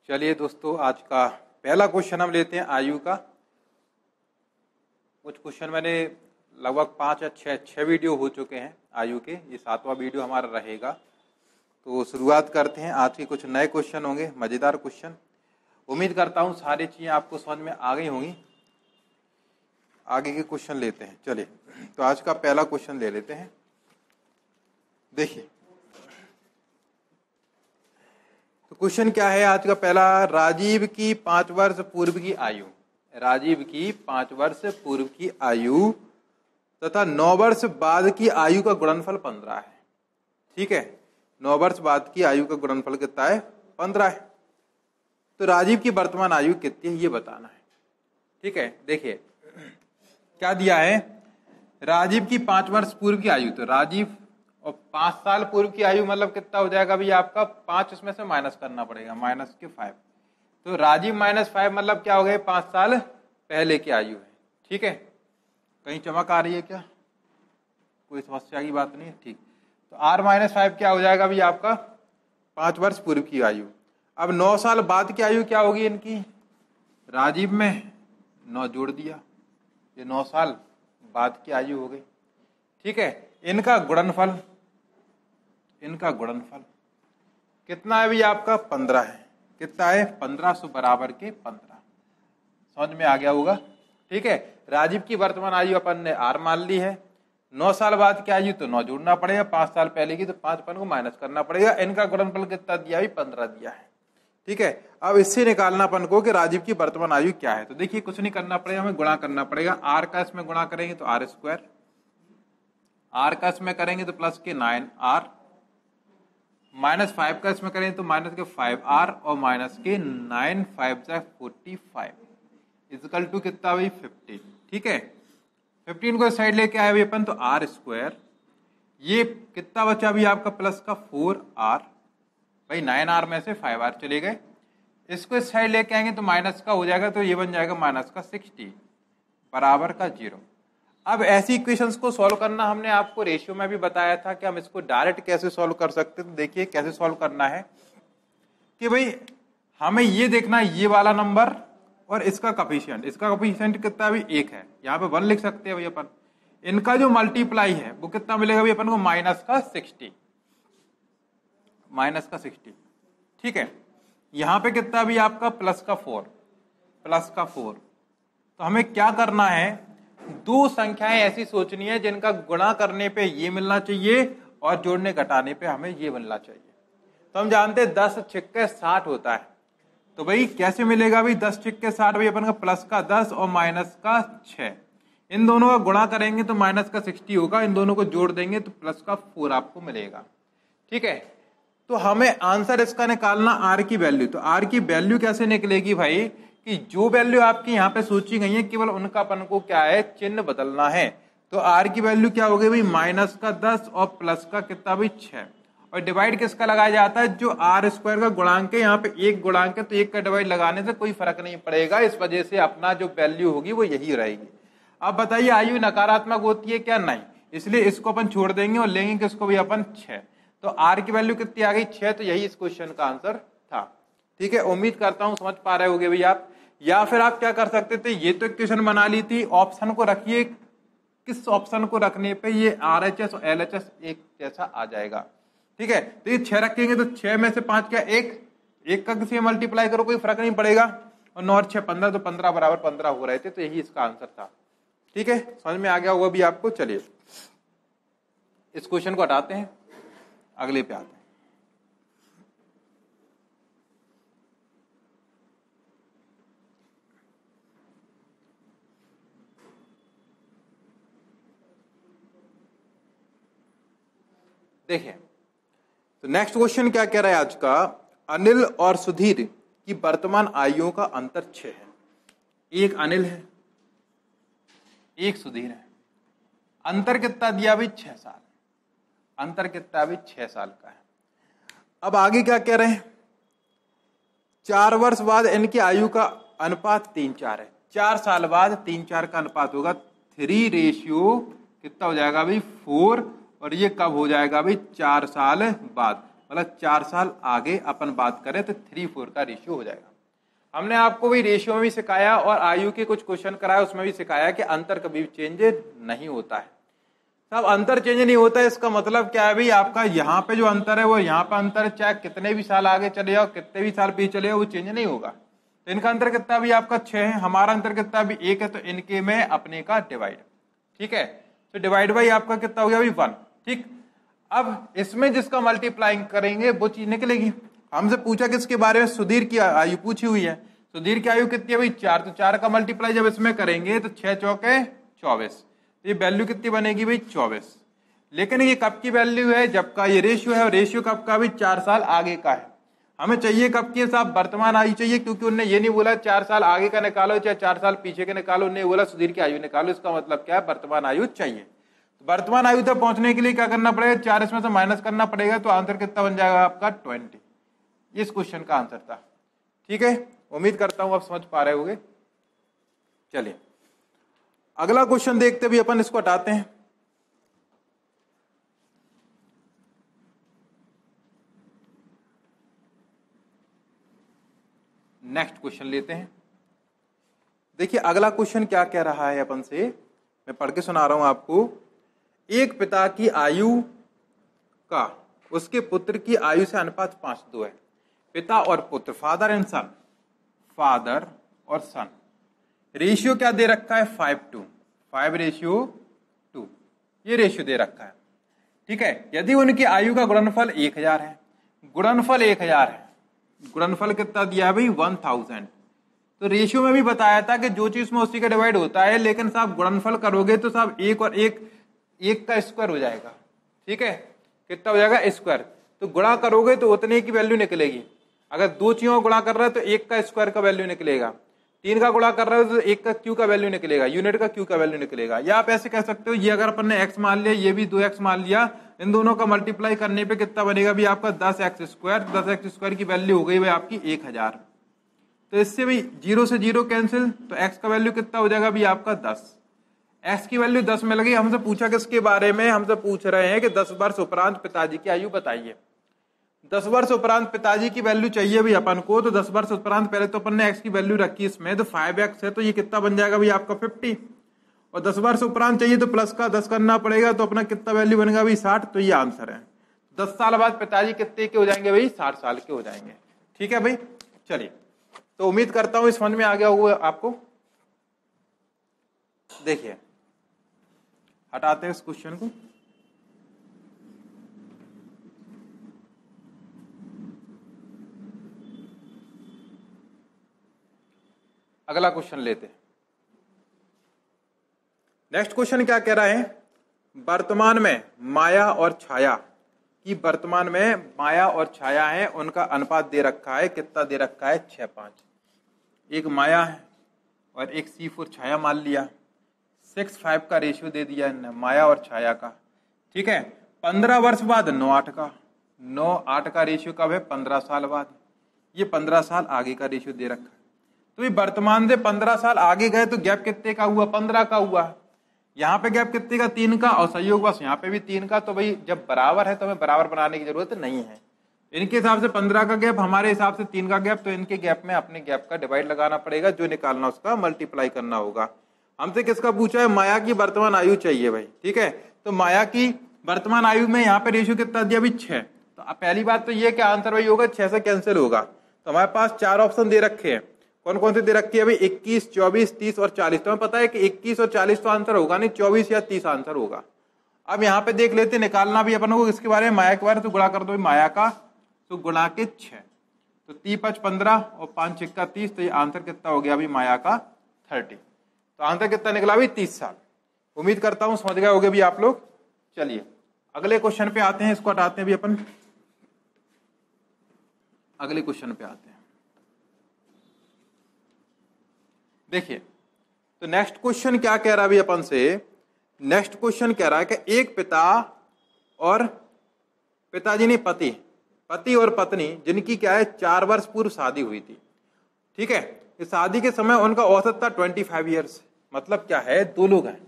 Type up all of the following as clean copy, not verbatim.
चलिए दोस्तों, आज का पहला क्वेश्चन हम लेते हैं आयु का। कुछ क्वेश्चन मैंने लगभग 5 या 6 वीडियो हो चुके हैं आयु के, ये 7वां वीडियो हमारा रहेगा। तो शुरुआत करते हैं। आज के कुछ नए क्वेश्चन होंगे, मज़ेदार क्वेश्चन। उम्मीद करता हूँ सारी चीज़ें आपको समझ में आ गई होंगी। आगे के क्वेश्चन लेते हैं। चलिए, तो आज का पहला क्वेश्चन ले लेते हैं। देखिए, तो क्वेश्चन क्या है आज का पहला। राजीव की 5 वर्ष पूर्व की आयु, राजीव की 5 वर्ष पूर्व की आयु तथा 9 वर्ष बाद की आयु का गुणनफल 15 है। ठीक है, 9 वर्ष बाद की आयु का गुणनफल कितना है? 15 है। तो राजीव की वर्तमान आयु कितनी है ये बताना है। ठीक है, देखिए क्या दिया है। राजीव की 5 वर्ष पूर्व की आयु, तो राजीव और 5 साल पूर्व की आयु मतलब कितना हो जाएगा भाई आपका? 5 इसमें से माइनस करना पड़ेगा, -5। तो राजीव -5 मतलब क्या हो गए? 5 साल पहले की आयु है। ठीक है, कहीं चमक आ रही है क्या? कोई समस्या की बात नहीं है। ठीक, तो R-5 क्या हो जाएगा भाई आपका? 5 वर्ष पूर्व की आयु। अब 9 साल बाद की आयु क्या होगी इनकी? राजीव में 9 जोड़ दिया, ये 9 साल बाद की आयु हो गई। ठीक है, इनका गुणनफल, इनका गुणनफल कितना है भाई आपका? 15 है। कितना है? 1500 बराबर के 15। समझ में आ गया होगा। ठीक है, राजीव की वर्तमान आयु अपन ने R मान ली है। 9 साल बाद की आयु तो 9 जोड़ना पड़ेगा, 5 साल पहले की तो 5 अपन को माइनस करना पड़ेगा। इनका गुणनफल कितना दिया है? 15 दिया है। ठीक है, अब इससे निकालना अपन को कि राजीव की वर्तमान आयु क्या है। तो देखिए, कुछ नहीं करना पड़ेगा, हमें गुणा करना पड़ेगा। R का इसमें गुणा करेंगे तो R², R का इसमें करेंगे तो प्लस के 9R, -5 का इसमें करेंगे तो माइनस के 5R और माइनस के 9 5 45 इजकल टू कितना भाई? 15। ठीक है, 15 को साइड लेके आए भाई अपन, तो R², ये कितना बचा भी आपका? प्लस का 4R भाई, 9R में से 5R चले गए। इसको इस साइड लेके आएंगे तो माइनस का हो जाएगा, तो ये बन जाएगा -60 बराबर का 0। अब ऐसी इक्वेशंस को सॉल्व करना हमने आपको रेशियो में भी बताया था कि हम इसको डायरेक्ट कैसे सॉल्व कर सकते हैं। तो देखिए कैसे सॉल्व करना है कि भाई हमें ये देखना है, ये वाला नंबर और इसका कोफिशिएंट। इसका कोफिशिएंट कितना भी 1 है, यहाँ पे 1 लिख सकते हैं भाई अपन। इनका जो मल्टीप्लाई है वो कितना मिलेगा भाई अपन को? -60। ठीक है, यहाँ पे कितना भी आपका? प्लस का 4। तो हमें क्या करना है? 2 संख्याएं ऐसी सोचनी है जिनका गुणा करने पे ये मिलना चाहिए और जोड़ने घटाने पे हमें ये मिलना चाहिए। तो हम जानते हैं 10 छिक्के 60 होता है। तो भाई कैसे मिलेगा भाई? 10 छिक्के 60 भाई अपन का प्लस का 10 और माइनस का 6। इन दोनों का गुणा करेंगे तो माइनस का 60 होगा, इन दोनों को जोड़ देंगे तो प्लस का 4 आपको मिलेगा। ठीक है, तो हमें आंसर इसका निकालना R की वैल्यू। तो R की वैल्यू कैसे निकलेगी भाई? कि जो वैल्यू आपकी यहाँ पे सोची गई है केवल उनका अपन को क्या है? चिन्ह बदलना है। तो R की वैल्यू क्या हो गई भाई? माइनस का 10 और प्लस का कितना भाई? 6। और डिवाइड किसका लगाया जाता है? जो R² का गुणांक है, यहाँ पे 1 गुणांक है तो 1 का डिवाइड लगाने से कोई फर्क नहीं पड़ेगा। इस वजह से अपना जो वैल्यू होगी वो यही रहेगी। अब बताइए, आयु नकारात्मक होती है क्या? नहीं, इसलिए इसको अपन छोड़ देंगे और लेंगे किसको भी अपन? 6। तो R की वैल्यू कितनी आ गई? 6। तो यही इस क्वेश्चन का आंसर था। ठीक है, उम्मीद करता हूं समझ पा रहे होगे भाई आप। या फिर आप क्या कर सकते थे, ये तो इक्वेशन बना ली थी, ऑप्शन को रखिए, किस ऑप्शन को रखने पे ये RHS और LHS एक जैसा आ जाएगा। ठीक है, तो ये 6 रखेंगे तो 6 में से 5 क्या? 1 का किसी मल्टीप्लाई करो, कोई फर्क नहीं पड़ेगा। और 9 और 6 15, तो 15 बराबर 15 हो रहे थे। तो यही इसका आंसर था। ठीक है, समझ में आ गया हुआ भी आपको। चलिए इस क्वेश्चन को हटाते हैं, अगले पे आते हैं। देखिए, तो नेक्स्ट क्वेश्चन क्या कह रहा है आज का? अनिल और सुधीर की वर्तमान आयुओं का अंतर 6 है। एक अनिल है, एक सुधीर है। अंतर कितना दिया भाई? 6 साल। अंतर कितना भी? 6 साल का है। अब आगे क्या कह रहे हैं? 4 वर्ष बाद इनकी आयु का अनुपात 3:4 है। 4 साल बाद 3:4 का अनुपात होगा। 3 कितना हो जाएगा भाई? 4। और ये कब हो जाएगा भाई? 4 साल बाद। मतलब 4 साल आगे अपन बात करें तो 3:4 का रेशियो हो जाएगा। हमने आपको भी रेशियो में भी सिखाया और आयु के कुछ क्वेश्चन कराया, उसमें भी सिखाया कि अंतर कभी भी चेंज नहीं होता है। सब अंतर चेंज नहीं होता है, इसका मतलब क्या है भाई, आपका यहाँ पे जो अंतर है वो यहाँ पे अंतर है, चाहे कितने भी साल आगे चले जाओ, कितने भी साल पीछे चले जाओ, वो चेंज नहीं होगा। तो इनका अंतर कितना भी आपका 6 है, हमारा अंतर कितना भी 1 है, तो इनके में अपने का डिवाइड, ठीक है। तो डिवाइड बाई आपका कितना हो गया भाई 1, ठीक। अब इसमें जिसका मल्टीप्लाइंग करेंगे वो चीज निकलेगी। हमसे पूछा किसके बारे में, सुधीर की आयु पूछी हुई है। सुधीर की आयु कितनी है भाई 4, तो 4 का मल्टीप्लाई जब इसमें करेंगे तो 6 चौके 24, तो ये वैल्यू कितनी बनेगी भाई 24। लेकिन ये कब की वैल्यू है, जब का ये रेशियो है, और रेशियो कब का भी 4 साल आगे का है। हमें चाहिए कब की साहब, वर्तमान आयु चाहिए, क्योंकि उन्होंने ये नहीं बोला 4 साल आगे का निकालो चाहे 4 साल पीछे के निकालो, उन्होंने बोला सुधीर की आयु निकालो। इसका मतलब क्या है, वर्तमान आयु चाहिए। तो वर्तमान आयु तक पहुंचने के लिए क्या करना पड़ेगा, 4 इसमें से माइनस करना पड़ेगा, तो आंसर कितना बन जाएगा आपका 20। इस क्वेश्चन का आंसर था, ठीक है। उम्मीद करता हूं आप समझ पा रहे होंगे। चलिए अगला क्वेश्चन देखते भी, अपन इसको हटाते हैं। नेक्स्ट क्वेश्चन लेते हैं। देखिए अगला क्वेश्चन क्या कह रहा है अपन से, मैं पढ़ के सुना रहा हूं आपको। एक पिता की आयु का उसके पुत्र की आयु से अनुपात 5:2 है। पिता और पुत्र, फादर एंड सन, फादर और सन, रेशियो क्या दे रखा है 5:2, 5:2, ये रेशियो दे रखा है, ठीक है। यदि उनकी आयु का गुणनफल 1000 है, गुणनफल 1000 है, गुणनफल कितना दिया है भाई 1000। तो रेशियो में भी बताया था कि जो चीज में उसी का डिवाइड होता है, लेकिन साहब गुणनफल करोगे तो साहब 1 और 1 का स्क्वायर हो जाएगा, ठीक है। कितना हो जाएगा स्क्वायर, तो गुणा करोगे तो उतने की वैल्यू निकलेगी। अगर 2 चीजों का गुणा कर रहा है तो 1 का स्क्वायर का वैल्यू निकलेगा, 3 का गुणा कर रहे हो तो 1 का क्यू का वैल्यू निकलेगा, यूनिट का क्यू का वैल्यू निकलेगा। या आप ऐसे कह सकते हो, ये अगर अपन ने x मान लिया, ये भी 2x मान लिया, इन दोनों का मल्टीप्लाई करने पे कितना बनेगा भी आपका 10x²। 10x² की वैल्यू हो गई भाई आपकी 1000। तो इससे भी 0 से 0 कैंसिल, तो x का वैल्यू कितना हो जाएगा भी आपका 10। x की वैल्यू 10 मिल गई। हमसे पूछा किसके बारे में, हमसे पूछ रहे हैं कि 10 वर्ष उपरांत पिताजी की आयु बताइए। 10 वर्ष उपरांत पिताजी की वैल्यू चाहिए भी अपन को, तो 10 वर्ष उपरांत पहले तो अपन ने x की वैल्यू रखी इसमें, तो 5x है, तो ये कितना बन जाएगा भी आपका 50। और 10 वर्ष उपरांत चाहिए तो प्लस का 10 करना पड़ेगा, तो अपना कितना वैल्यू बनेगा भाई 60। तो ये आंसर है। 10 साल बाद पिताजी कितने के हो जाएंगे भाई 60 साल के हो जाएंगे, ठीक है भाई। चलिए तो उम्मीद करता हूं इस समझ में आ गया होगा आपको। देखिए हटाते हैं इस क्वेश्चन को। अगला क्वेश्चन लेते हैं। नेक्स्ट क्वेश्चन क्या कह रहा है, वर्तमान में माया और छाया की, वर्तमान में माया और छाया है, उनका अनुपात दे रखा है, कितना दे रखा है 6:5। एक माया है और एक C4 छाया मान लिया, 6:5 का रेशियो दे दिया है माया और छाया का, ठीक है। 15 वर्ष बाद 9:8 का, 9:8 का रेशियो कब है 15 साल बाद। ये 15 साल आगे का रेशियो दे रखा है। तो ये वर्तमान से 15 साल आगे गए तो गैप कितने का हुआ 15 का हुआ। यहाँ पे गैप कितने का 3 का, और संयोग बस यहाँ पे भी 3 का। तो भाई जब बराबर है तो हमें बराबर बनाने की जरूरत नहीं है। इनके हिसाब से 15 का गैप, हमारे हिसाब से 3 का गैप, तो इनके गैप में अपने गैप का डिवाइड लगाना पड़ेगा, जो निकालना उसका मल्टीप्लाई करना होगा। हमसे किसका पूछा है, माया की वर्तमान आयु चाहिए भाई, ठीक है। तो माया की वर्तमान आयु में यहाँ पे रेशियो कितना दिया भाई 6। तो पहली बात तो ये कि आंसर भाई होगा 6 से कैंसिल होगा। तो हमारे पास 4 ऑप्शन दे रखे हैं। कौन कौन से दे रखी है भाई 21, 24, 30 और 40। तो हमें पता है कि 21 और 40 तो आंसर होगा नहीं, 24 या 30 आंसर होगा। अब यहाँ पे देख लेते, निकालना भी अपन को इसके बारे में, माया के बारे में। तो गुणा कर दो माया का, तो गुणा के 6, तो 3×5 15 और 5×6 30। तो ये आंसर कितना हो गया अभी माया का 30। तो आंसर कितना निकला अभी 30 साल। उम्मीद करता हूं समझ गए होगे भी आप लोग। चलिए अगले क्वेश्चन पे आते हैं, इसको हटाते हैं भी अपन, अगले क्वेश्चन पे आते हैं। देखिए तो नेक्स्ट क्वेश्चन क्या कह रहा है अभी अपन से, नेक्स्ट क्वेश्चन कह रहा है कि एक पिता और पिताजी ने पति और पत्नी जिनकी क्या है 4 वर्ष पूर्व शादी हुई थी, ठीक है। इस शादी के समय उनका औसत था 25 ईयर्स। मतलब क्या है, 2 लोग हैं,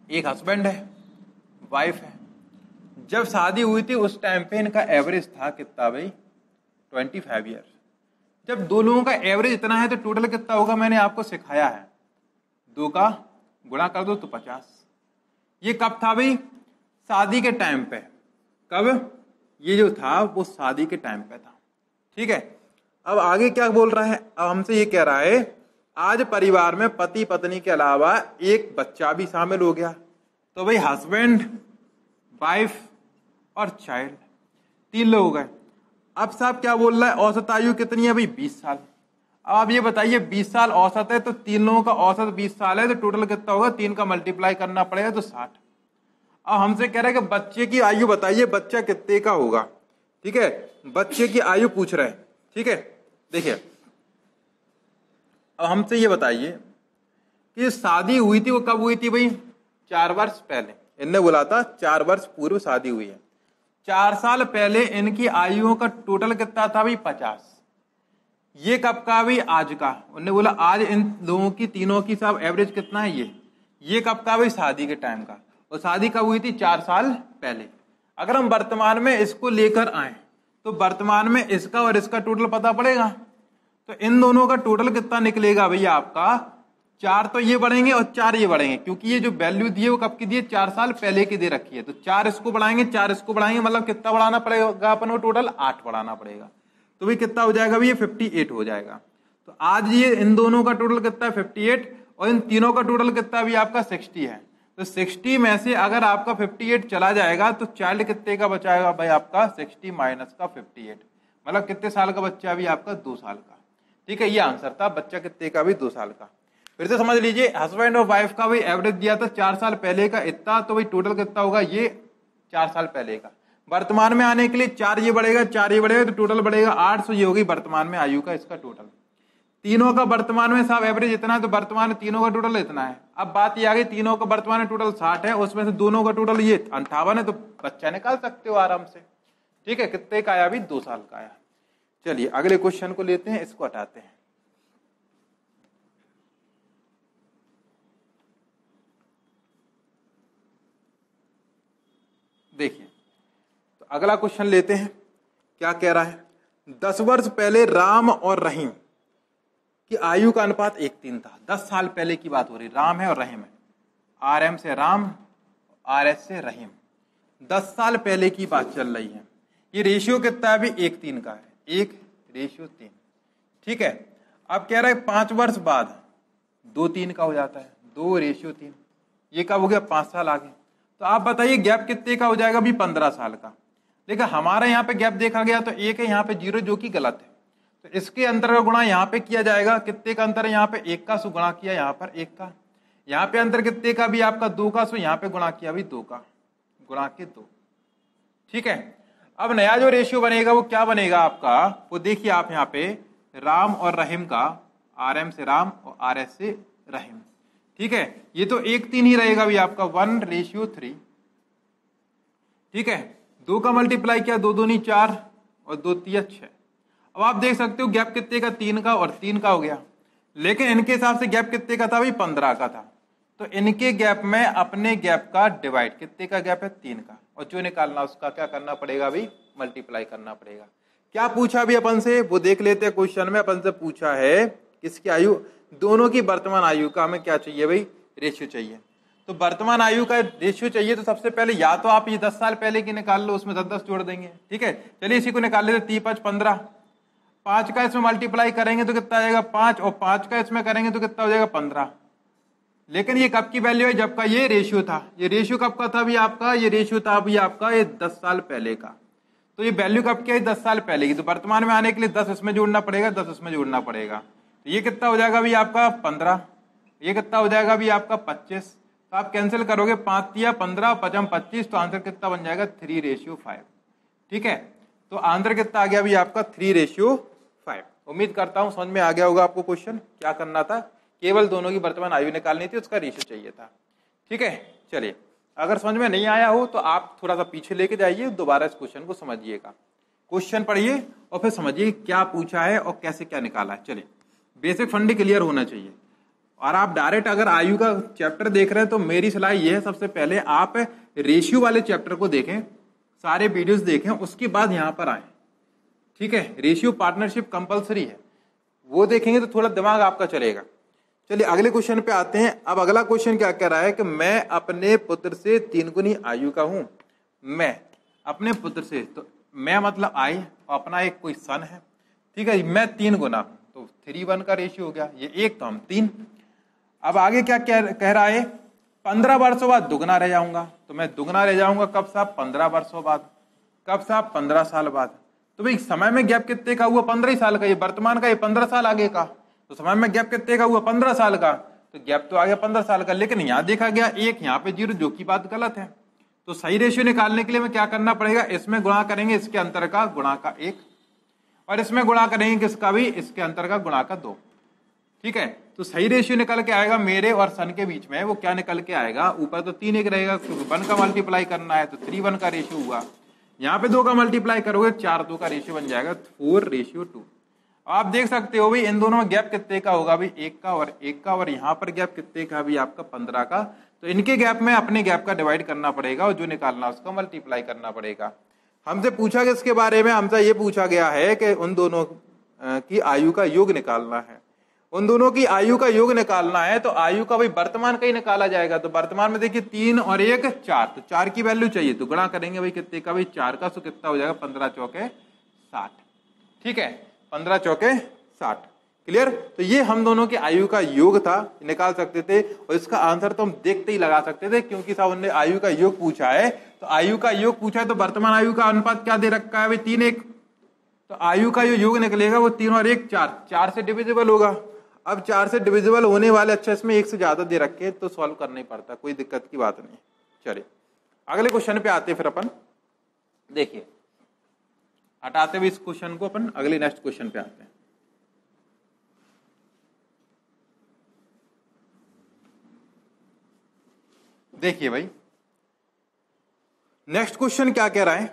एक हस्बैंड है, वाइफ है, जब शादी हुई थी उस टाइम पे इनका एवरेज था कितना भाई, 25 ईयर। जब दो लोगों का एवरेज इतना है तो टोटल कितना होगा, मैंने आपको सिखाया है, 2 का गुणा कर दो तो 50। ये कब था भाई, शादी के टाइम पे। कब, ये जो था वो शादी के टाइम पे था। ठीक है, अब आगे क्या बोल रहा है, अब हमसे ये कह रहा है आज परिवार में पति पत्नी के अलावा एक बच्चा भी शामिल हो गया, तो भाई हस्बैंड, वाइफ और चाइल्ड, 3 लोग हो गए। अब साहब क्या बोल रहा है, औसत आयु कितनी है भाई, 20 साल। अब आप ये बताइए 20 साल औसत है तो 3 लोगों का औसत 20 साल है, तो टोटल कितना होगा, 3 का मल्टीप्लाई करना पड़ेगा तो 60। अब हमसे कह रहा है कि बच्चे की आयु बताइए, बच्चा कितने का होगा। ठीक है, बच्चे की आयु पूछ रहे हैं। ठीक है, देखिए अब हमसे ये बताइए कि शादी हुई थी वो कब हुई थी भाई, 4 वर्ष पहले। इनने बोला था 4 वर्ष पूर्व शादी हुई है। 4 साल पहले इनकी आयुओं का टोटल कितना था भाई, 50। ये कब का भाई, आज का। उन्होंने बोला आज इन लोगों की, तीनों की सब एवरेज कितना है, ये कब का भाई, शादी के टाइम का। और शादी कब हुई थी, 4 साल पहले। अगर हम वर्तमान में इसको लेकर आए तो वर्तमान में इसका और इसका टोटल पता पड़ेगा, तो इन दोनों का टोटल कितना निकलेगा भैया आपका, 4 तो ये बढ़ेंगे और 4 ये बढ़ेंगे, क्योंकि ये जो वैल्यू दी है वो कब की दी है, 4 साल पहले की दे रखी है। तो 4 इसको बढ़ाएंगे, 4 इसको बढ़ाएंगे, मतलब कितना बढ़ाना पड़ेगा अपन को, टोटल 8 बढ़ाना पड़ेगा। तो भाई कितना हो जाएगा भैया, 58 हो जाएगा। तो आज ये इन दोनों का टोटल कितना है, 58, और इन तीनों का टोटल कितना भी आपका 60 है। तो 60 में से अगर आपका 58 चला जाएगा तो चाइल्ड कितने का बचाएगा भाई आपका, 60 माइनस का 58, मतलब कितने साल का बच्चा भी आपका, 2 साल का। ठीक है, ये आंसर था, बच्चा कितने का भी, 2 साल का। फिर से समझ लीजिए, हस्बैंड और वाइफ का भाई एवरेज दिया था 4 साल पहले का इतना, तो भाई टोटल कितना होगा, ये 4 साल पहले का। वर्तमान में आने के लिए 4 ये बढ़ेगा, 4 ये बढ़ेगा, तो टोटल बढ़ेगा 8, तो ये होगी वर्तमान में आयु का इसका टोटल। तीनों का वर्तमान में साहब एवरेज इतना है, तो वर्तमान में तीनों का टोटल इतना है। अब बात ये आ गई, तीनों का वर्तमान में टोटल 60 है, उसमें से दोनों का टोटल ये 58 है, तो बच्चा निकाल सकते हो आराम से। ठीक है, कितने का आया अभी, 2 साल का आया। चलिए अगले क्वेश्चन को लेते हैं, इसको हटाते हैं। देखिए तो अगला क्वेश्चन लेते हैं, क्या कह रहा है, 10 वर्ष पहले राम और रहीम की आयु का अनुपात 1:3 था। 10 साल पहले की बात हो रही, राम है और रहीम है, RM से राम, RS से रहीम, 10 साल पहले की बात चल रही है। ये रेशियो कितना है अभी, 1:3 का है, 1:3। ठीक है, अब कह रहा है 5 वर्ष बाद 2:3 का हो जाता है, 2:3। ये कब हो गया, 5 साल आगे। तो आप बताइए गैप कितने का हो जाएगा अभी, 15 साल का। देखिए हमारे यहाँ पे गैप देखा गया तो 1 है, यहाँ पे 0, जो कि गलत है। तो इसके अंतर का गुणा यहाँ पे किया जाएगा, कितने का अंतर है, यहाँ पे 1 का, सो गुणा किया यहाँ पर 1 का। यहाँ पे अंतर कितने का भी आपका, 2 का, सो यहाँ पे गुणा किया भी 2 का, गुणा के 2। ठीक है, अब नया जो रेशियो बनेगा वो क्या बनेगा आपका, वो देखिए आप यहाँ पे राम और रहीम का, RM से राम और RS से रहीम। ठीक है, ये तो 1:3 ही रहेगा भी आपका, 1:3। ठीक है, 2 का मल्टीप्लाई किया, 2 दूनी 4 और 2 तिया 6। अब आप देख सकते हो गैप कितने का, 3 का और 3 का हो गया। लेकिन इनके हिसाब से गैप कितने का था भाई, 15 का था। तो इनके गैप में अपने गैप का डिवाइड, कितने का गैप है, 3 का, और जो निकालना उसका क्या करना पड़ेगा भाई, मल्टीप्लाई करना पड़ेगा। क्या पूछा भी अपन से, वो देख लेते हैं। क्वेश्चन में अपन से पूछा है किसकी आयु, दोनों की वर्तमान आयु का हमें क्या चाहिए भाई, रेशियो चाहिए। तो वर्तमान आयु का रेशियो चाहिए, तो सबसे पहले या तो आप ये 10 साल पहले की निकाल लो, उसमें 10 जोड़ देंगे। ठीक है, चलिए इसी को निकाल लेते, 3 5 15, 5 का इसमें मल्टीप्लाई करेंगे तो कितना आ जाएगा 5, और 5 का इसमें करेंगे तो कितना हो जाएगा 15। लेकिन ये कब की वैल्यू है, जब का ये रेशियो था। ये रेशियो कब का था भी आपका, ये रेशियो था भी आपका ये 10 साल पहले का। तो ये वैल्यू कब की है, 10 साल पहले की। तो वर्तमान में आने के लिए 10 इसमें जोड़ना पड़ेगा, 10 इसमें जोड़ना पड़ेगा। तो ये कितना हो जाएगा भी आपका 15, ये कितना हो जाएगा भी आपका 25। तो आप कैंसिल करोगे, 5 या 15, 5 25, तो आंसर कितना बन जाएगा 3:5। ठीक है, तो आंसर कितना आ गया भी आपका 3:5। उम्मीद करता हूं समझ में आ गया होगा आपको क्वेश्चन। क्या करना था, केवल दोनों की वर्तमान आयु निकालनी थी, उसका रेशियो चाहिए था। ठीक है, चलिए अगर समझ में नहीं आया हो तो आप थोड़ा सा पीछे लेके जाइए, दोबारा इस क्वेश्चन को समझिएगा। क्वेश्चन पढ़िए और फिर समझिए क्या पूछा है और कैसे क्या निकाला है। चलिए, बेसिक फंडे क्लियर होना चाहिए। और आप डायरेक्ट अगर आयु का चैप्टर देख रहे हैं तो मेरी सलाह ये है, सबसे पहले आप रेशियो वाले चैप्टर को देखें, सारे वीडियोस देखें, उसके बाद यहाँ पर आए। ठीक है, रेशियो पार्टनरशिप कंपलसरी है, वो देखेंगे तो थोड़ा दिमाग आपका चलेगा। चलिए अगले क्वेश्चन पे आते हैं। अब अगला क्वेश्चन क्या कह रहा है कि मैं अपने पुत्र से 3 गुनी आयु का हूं। मैं अपने पुत्र से, तो मैं मतलब आई और अपना एक कोई सन है। ठीक है, मैं 3 गुना हूं, तो 3:1 का रेशियो हो गया, ये 1 तो हम 3। अब आगे क्या कह रहा है, 15 वर्षों बाद दुगना रह जाऊंगा। तो मैं दुगना रह जाऊंगा कब साहब, 15 वर्षों बाद। कब साहब, 15 साल बाद। तो भाई समय में गैप कितने का हुआ, 15 साल का। ये वर्तमान का, ये 15 साल आगे का, तो समय में गैप कितने का हुआ, 15 साल का। तो गैप तो आ गया 15 साल का, लेकिन यहां देखा गया 1, यहाँ पे 0, जो की बात गलत है। तो सही रेशियो निकालने के लिए हमें क्या करना पड़ेगा, इसमें गुणा करेंगे इसके अंतर का गुणा का 1, और इसमें गुणा करेंगे किसका भी, इसके अंतर का गुणा का 2। ठीक है, तो सही रेशियो निकल के आएगा मेरे और सन के बीच में, वो क्या निकल के आएगा, ऊपर तो 3 1 रहेगा क्योंकि 1 का मल्टीप्लाई करना है, तो 3:1 का रेशियो हुआ। यहाँ पे 2 का मल्टीप्लाई करोगे 4:2 का रेशियो बन जाएगा 4:2। आप देख सकते हो भाई इन दोनों में गैप कितने का होगा भाई, 1 का और 1 का, और यहाँ पर गैप कितने का भी आपका 15 का। तो इनके गैप में अपने गैप का डिवाइड करना पड़ेगा और जो निकालना उसका मल्टीप्लाई करना पड़ेगा। हमसे पूछा गया इसके बारे में, हमसे ये पूछा गया है कि उन दोनों की आयु का योग निकालना है। उन दोनों की आयु का योग निकालना है, तो आयु का भाई वर्तमान का ही निकाला जाएगा। तो वर्तमान में देखिए 3 और 1 4, तो 4 की वैल्यू चाहिए, तो गुणा करेंगे भाई कितने का भाई 4 का, तो कितना हो जाएगा 15 चौके 60। ठीक है, 15 चौके 60। क्लियर। तो ये हम दोनों की आयु का योग था, निकाल सकते थे, और इसका आंसर तो हम देखते ही लगा सकते थे, क्योंकि साहब उन्होंने आयु का योग पूछा है। तो आयु का योग पूछा है, तो वर्तमान आयु का अनुपात क्या दे रखा है भाई 3 1। तो आयु का जो योग निकलेगा वो 3 और 1 4, 4 से डिविजिबल होगा। अब 4 से डिविजिबल होने वाले, अच्छा इसमें 1 से ज्यादा दे रखे तो सॉल्व करना ही पड़ता, कोई दिक्कत की बात नहीं। चलिए अगले क्वेश्चन पे आते फिर अपन, देखिए हटाते हुए इस क्वेश्चन को अपन अगले नेक्स्ट क्वेश्चन पे आते हैं। देखिए भाई नेक्स्ट क्वेश्चन क्या कह रहा है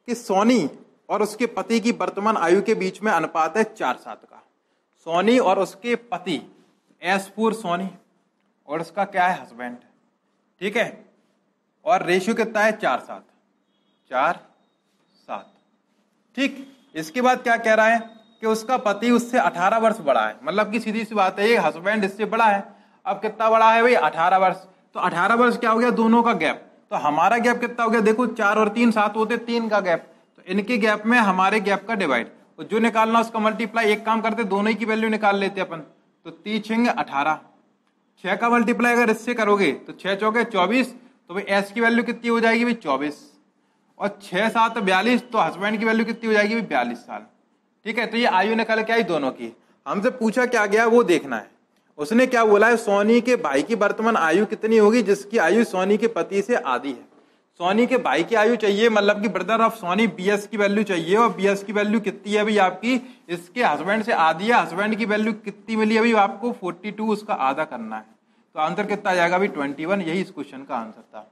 कि सोनी और उसके पति की वर्तमान आयु के बीच में अनुपात है 4:7 का। सोनी और उसके पति, S4 सोनी और उसका क्या है हस्बैंड। ठीक है, और रेशियो कितना है 4:7, 4:7। ठीक, इसके बाद क्या कह रहा है कि उसका पति उससे 18 वर्ष बड़ा है, मतलब कि सीधी सी बात है ये हस्बैंड इससे बड़ा है। अब कितना बड़ा है भाई 18 वर्ष, तो 18 वर्ष क्या हो गया दोनों का गैप। तो हमारा गैप कितना हो गया, देखो 4 और 3 7 होते, 3 का गैप, तो इनके गैप में हमारे गैप का डिवाइड, तो जो निकालना उसका मल्टीप्लाई। एक काम करते दोनों ही की वैल्यू निकाल लेते अपन, तो 3 6 18, 6 का मल्टीप्लाई अगर इससे करोगे तो 6 चौके 24, तो भाई एस की वैल्यू कितनी हो जाएगी भाई 24, और 6 7 42, तो हस्बैंड की वैल्यू कितनी हो जाएगी भाई 42 साल। ठीक है, तो ये आयु निकल के आई दोनों की। हमसे पूछा क्या गया वो देखना है। उसने क्या बोला है, सोनी के भाई की वर्तमान आयु कितनी होगी जिसकी आयु सोनी के पति से आधी है। सोनी के भाई की आयु चाहिए, मतलब कि ब्रदर ऑफ सोनी, बीएस की वैल्यू चाहिए, और बीएस की वैल्यू कितनी है भाई आपकी, इसके हस्बैंड से आधी है। हस्बैंड की वैल्यू कितनी मिली है भाई आपको 42, उसका आधा करना है, तो आंसर कितना आ जाएगा भाई 21। यही इस क्वेश्चन का आंसर था।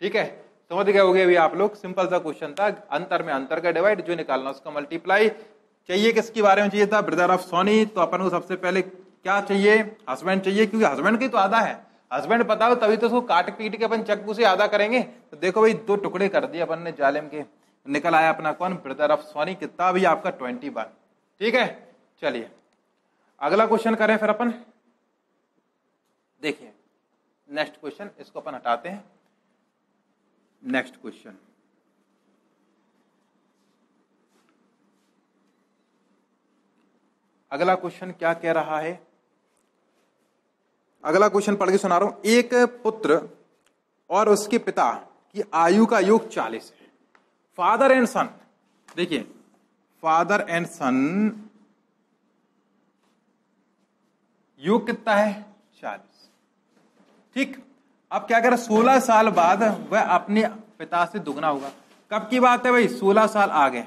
ठीक है, समझ गए होगे अभी आप लोग, सिंपल सा क्वेश्चन था, अंतर में अंतर का डिवाइड, जो निकालना उसका मल्टीप्लाई। चाहिए किसके बारे में चाहिए था, ब्रदर ऑफ सोनी, तो अपन को सबसे पहले क्या चाहिए, हस्बैंड चाहिए, क्योंकि हस्बैंड की तो आधा है। हस्बैंड पता हो तभी तो उसको काट पीट के अपन चक्कू से आधा करेंगे। तो देखो भाई 2 टुकड़े कर दिए अपन ने जालिम के, निकल आया अपना कौन, ब्रदर ऑफ सोनी, कितना भी आपका 21। ठीक है, चलिए अगला क्वेश्चन करें फिर अपन। देखिए नेक्स्ट क्वेश्चन, इसको अपन हटाते हैं। नेक्स्ट क्वेश्चन, अगला क्वेश्चन क्या कह रहा है, अगला क्वेश्चन पढ़ के सुना रहा हूं। एक पुत्र और उसके पिता की आयु का योग 40 है। फादर एंड सन, देखिए फादर एंड सन योग कितना है 40। ठीक, अब क्या करें, 16 साल बाद वह अपने पिता से दुगना होगा। कब की बात है भाई, 16 साल आगे।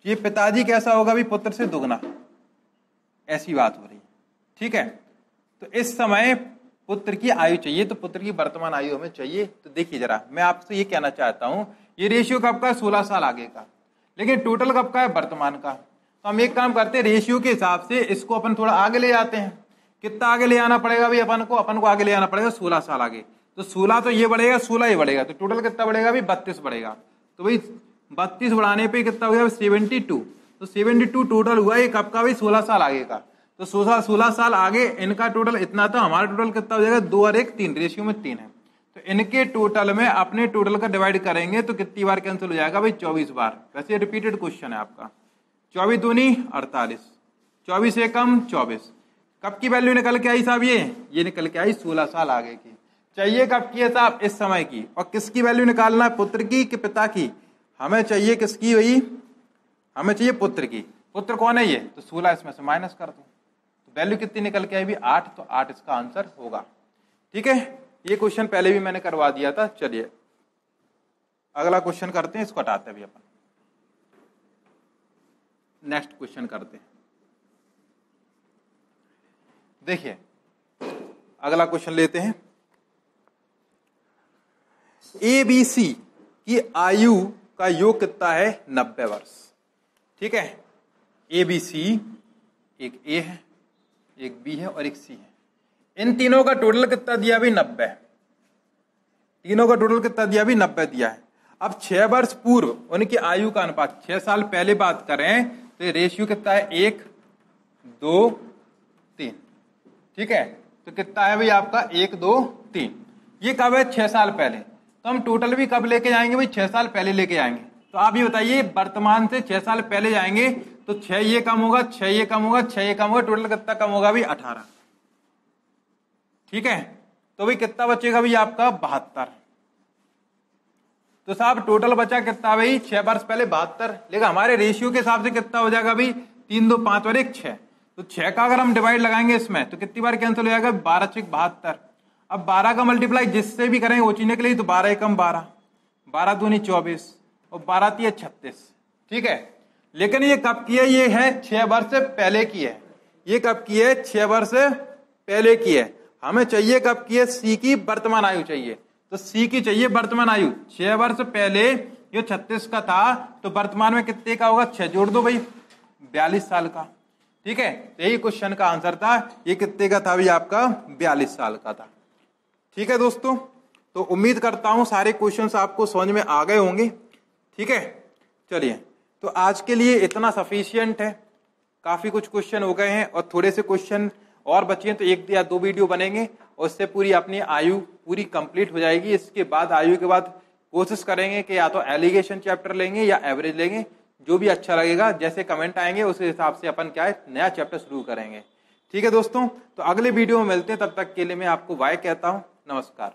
ये पिताजी कैसा होगा भाई, पुत्र से दुगना, ऐसी बात हो रही है। ठीक है, तो इस समय पुत्र की आयु चाहिए, तो पुत्र की वर्तमान आयु हमें चाहिए। तो देखिए जरा, मैं आपसे ये कहना चाहता हूं, ये रेशियो कब का है 16 साल आगे का, लेकिन टोटल कब का है वर्तमान का। तो हम एक काम करते हैं, रेशियो के हिसाब से इसको अपन थोड़ा आगे ले जाते हैं। कितना आगे ले आना पड़ेगा भाई अपन को आगे ले आना पड़ेगा 16 साल आगे। तो 16 तो ये बढ़ेगा, 16 ये बढ़ेगा, तो टोटल कितना बढ़ेगा भाई 32 बढ़ेगा। तो भाई 32 बढ़ाने पे कितना हो गया 72, तो 72 टोटल हुआ। ये कब का भाई 16 साल आगे का, तो 16 साल आगे इनका टोटल इतना था, हमारा टोटल कितना हो जाएगा 2 और 1 3, रेशियो में 3 है। तो इनके टोटल में अपने टोटल का डिवाइड करेंगे तो कितनी बार कैंसिल हो जाएगा भाई 24 बार। वैसे रिपीटेड क्वेश्चन है आपका। 24 दूनी 48, 24 से कम 24। कब की वैल्यू निकल के आई साहब? ये निकल के आई 16 साल आगे की। चाहिए कब की है साहब? इस समय की। और किसकी वैल्यू निकालना है? पुत्र की कि पिता की? हमें चाहिए किसकी भाई? हमें चाहिए पुत्र की। पुत्र कौन है ये? तो 16 इसमें से माइनस कर दो, तो वैल्यू कितनी निकल के आई भी 8, तो 8 इसका आंसर होगा। ठीक है, ये क्वेश्चन पहले भी मैंने करवा दिया था। चलिए अगला क्वेश्चन करते हैं, इसको हटाते हैं भी अपन, नेक्स्ट क्वेश्चन करते हैं। देखिए अगला क्वेश्चन लेते हैं। ABC की आयु का योग कितना है? 90 वर्ष। ठीक है, ABC एक A है, एक B है और एक C है। इन तीनों का टोटल कितना दिया भी? 90। तीनों का टोटल कितना दिया भी? 90 दिया है। अब 6 वर्ष पूर्व उनकी आयु का अनुपात, 6 साल पहले बात करें तो ये रेशियो कितना है? 1 2 3। ठीक है, तो कितना है भाई आपका? 1 2 3। ये कब है? 6 साल पहले। तो हम टोटल भी कब लेके जाएंगे भाई? 6 साल पहले लेके जाएंगे। तो आप ये बताइए, वर्तमान से 6 साल पहले जाएंगे तो 6 ये कम होगा, 6 ये कम होगा, 6 ये कम होगा, टोटल कितना कम होगा भाई? 18। ठीक है, तो भाई कितना बचेगा भाई आपका? 72। तो साहब टोटल बचा कितना भाई? 6 वर्ष पहले 72। लेकिन हमारे रेशियो के हिसाब से कितना हो जाएगा भाई? 3 2 5 और 1 6। तो 6 का अगर हम डिवाइड लगाएंगे इसमें तो कितनी बार कैंसिल हो जाएगा? 12 6 72। अब 12 का मल्टीप्लाई जिससे भी करेंगे ओचीने के लिए, तो 12 एकम 12, 12 दूनी 24 और 12 3 36। ठीक है, लेकिन ये कब की है? ये है 6 वर्ष से पहले की है। ये कब की है? 6 वर्ष से पहले की है। हमें चाहिए कब की है? सी की वर्तमान आयु चाहिए। तो सी की चाहिए वर्तमान आयु। 6 वर्ष पहले ये 36 का था, तो वर्तमान में कितने का होगा? 6 जोड़ दो भाई, 42 साल का। ठीक है, तो यही क्वेश्चन का आंसर था। ये कितने का था भाई आपका? 42 साल का था। ठीक है दोस्तों, तो उम्मीद करता हूं सारे क्वेश्चंस आपको समझ में आ गए होंगे। ठीक है, चलिए तो आज के लिए इतना सफिशियंट है। काफी कुछ क्वेश्चन हो गए हैं और थोड़े से क्वेश्चन और बचे हैं, तो 1 या 2 वीडियो बनेंगे और उससे पूरी अपनी आयु पूरी कंप्लीट हो जाएगी। इसके बाद आयु के बाद कोशिश करेंगे कि या तो एलिगेशन चैप्टर लेंगे या एवरेज लेंगे, जो भी अच्छा लगेगा। जैसे कमेंट आएंगे उस हिसाब से अपन क्या है नया चैप्टर शुरू करेंगे। ठीक है दोस्तों, तो अगले वीडियो में मिलते हैं। तब तक के लिए मैं आपको बाय कहता हूं। नमस्कार।